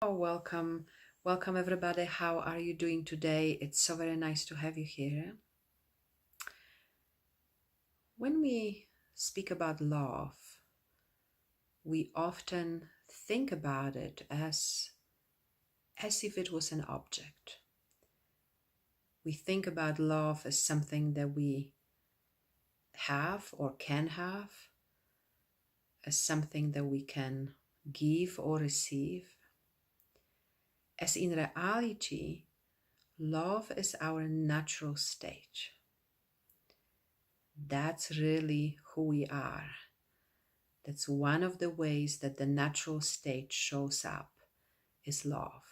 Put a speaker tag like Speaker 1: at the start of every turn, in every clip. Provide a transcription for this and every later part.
Speaker 1: Oh, welcome everybody. How are you doing today? It's so very nice to have you here. When we speak about love, we often think about it as if it was an object. We think about love as something that we have or can have, as something that we can give or receive. As in reality, love is our natural state. That's really who we are. That's one of the ways that the natural state shows up is love.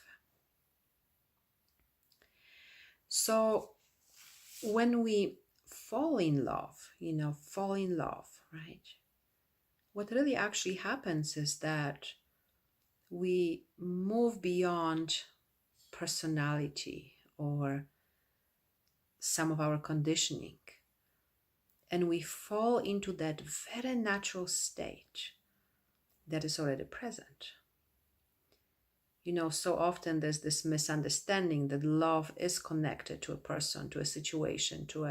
Speaker 1: So when we fall in love, right? What really actually happens is that we move beyond personality or some of our conditioning, and we fall into that very natural state that is already present. So often there's this misunderstanding that love is connected to a person, to a situation, to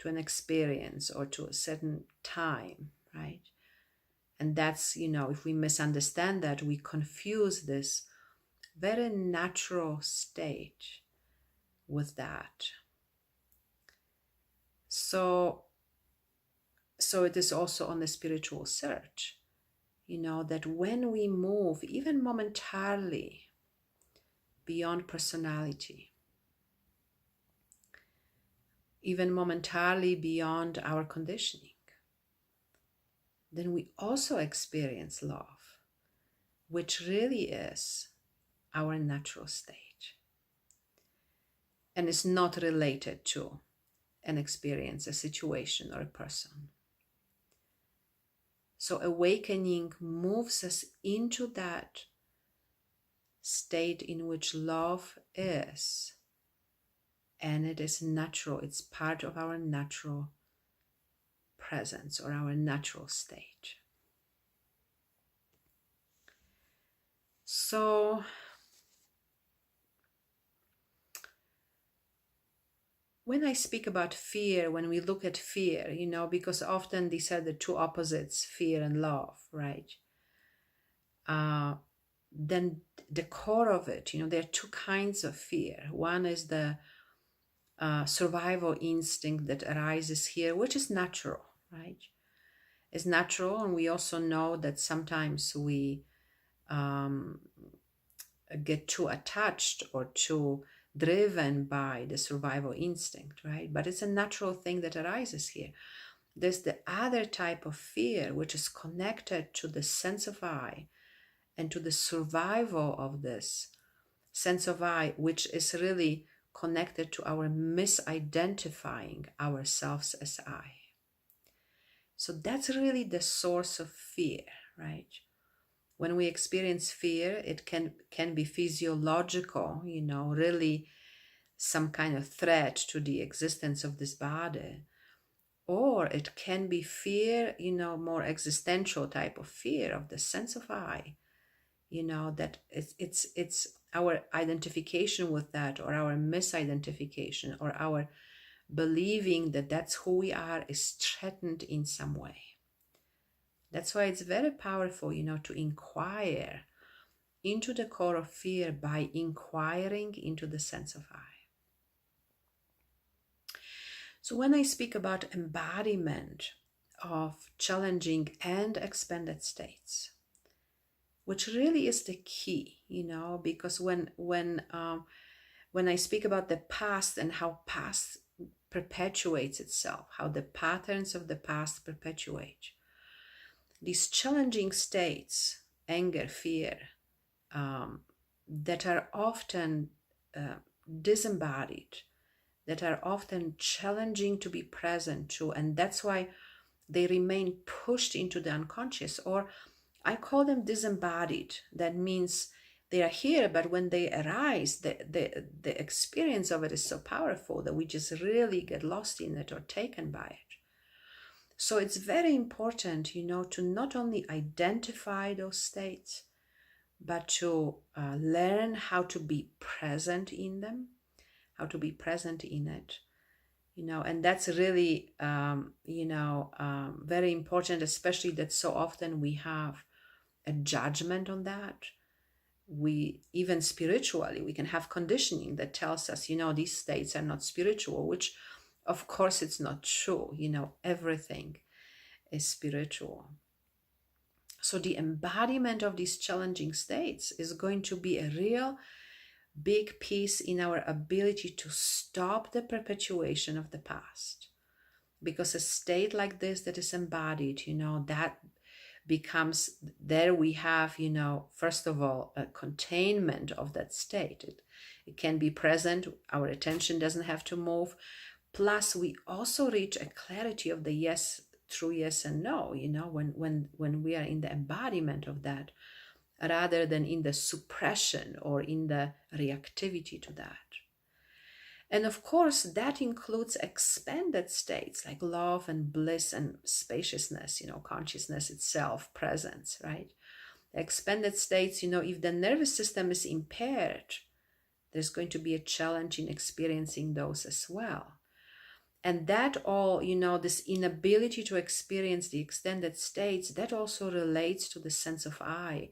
Speaker 1: an experience, or to a certain time, right? And that's, if we misunderstand that, we confuse this very natural state with that. So it is also on the spiritual search, that when we move even momentarily beyond personality, even momentarily beyond our conditioning, then we also experience love, which really is our natural state and is not related to an experience, a situation, or a person. So awakening moves us into that state in which love is, and it is natural. It's part of our natural presence or our natural state. So when I speak about fear, when we look at fear, because often these are the two opposites, fear and love, right? Then the core of it, there are two kinds of fear. One is the survival instinct that arises here, which is natural, right? It's natural, and we also know that sometimes we get too attached or too driven by the survival instinct, right? But it's a natural thing that arises here. There's the other type of fear, which is connected to the sense of I and to the survival of this sense of I, which is really connected to our misidentifying ourselves as I. So that's really the source of fear, right? When we experience fear, it can be physiological, really some kind of threat to the existence of this body. Or it can be fear, more existential type of fear of the sense of I, that it's our identification with that, or our misidentification, or our believing that that's who we are is threatened in some way. That's why it's very powerful, to inquire into the core of fear by inquiring into the sense of I. So when I speak about embodiment of challenging and expanded states, which really is the key, because when I speak about the past and how past perpetuates itself, how the patterns of the past perpetuate, these challenging states, anger, fear, that are often disembodied, that are often challenging to be present to, and that's why they remain pushed into the unconscious, or I call them disembodied. That means they are here, but when they arise, the experience of it is so powerful that we just really get lost in it or taken by it. So it's very important, to not only identify those states, but to learn how to be present in them, how to be present in it, and that's really, very important, especially that so often we have a judgment on that. We, even spiritually, we can have conditioning that tells us, these states are not spiritual, which of course it's not true. Everything is spiritual. So the embodiment of these challenging states is going to be a real big piece in our ability to stop the perpetuation of the past. Because a state like this that is embodied, that becomes, there we have, first of all, a containment of that state. It can be present, our attention doesn't have to move. Plus, we also reach a clarity of the yes, true yes and no, when we are in the embodiment of that, rather than in the suppression or in the reactivity to that. And of course, that includes expanded states like love and bliss and spaciousness, consciousness itself, presence, right? Expanded states, if the nervous system is impaired, there's going to be a challenge in experiencing those as well. And that all, this inability to experience the extended states, that also relates to the sense of I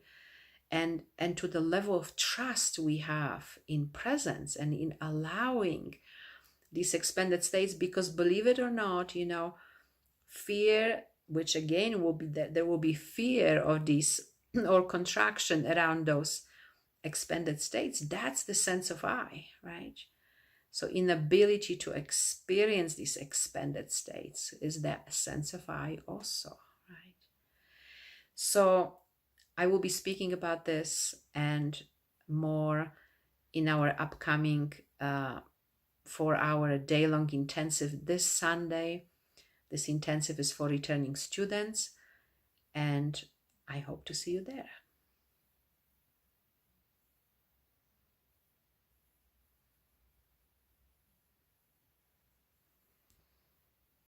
Speaker 1: and to the level of trust we have in presence and in allowing these expanded states. Because believe it or not, fear, which again will be that there will be fear of these or contraction around those expanded states. That's the sense of I, right? So inability to experience these expanded states is that sense of I also, right? So I will be speaking about this and more in our upcoming 4-hour day-long intensive this Sunday. This intensive is for returning students, and I hope to see you there.